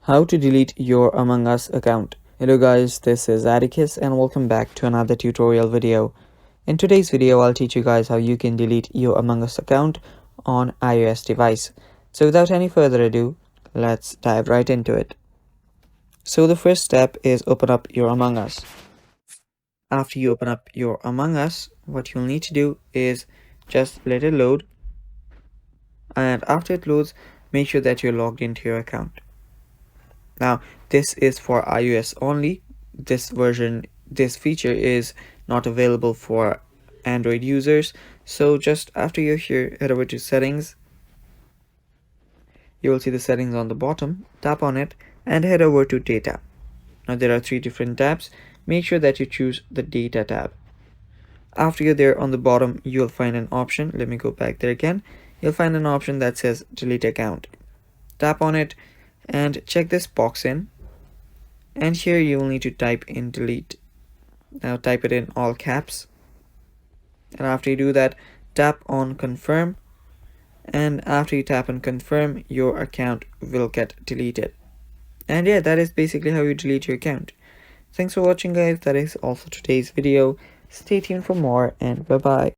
How to delete your Among Us account. Hello guys, this is Atticus and welcome back to another tutorial video. In today's video, I'll teach you guys how you can delete your Among Us account on iOS device. So without any further ado, let's dive right into it. So the first step is open up your Among Us. After you open up your Among Us, what you'll need to do is just let it load. And after it loads, make sure that you're logged into your account. Now, this is for iOS only. This feature is not available for Android users. So just after you're here, head over to settings. You will see the settings on the bottom. Tap on it and head over to data. Now there are three different tabs. Make sure that you choose the data tab. After you're there, on the bottom, you'll find an option. Let me go back there again. You'll find an option that says delete account. Tap on it and check this box in, and here you will need to type in delete. Now type it in all caps, and after you do that, tap on confirm, and after you tap on confirm, your account will get deleted. And yeah, that is basically how you delete your account. Thanks for watching guys. That is all for today's video. Stay tuned for more, and bye bye.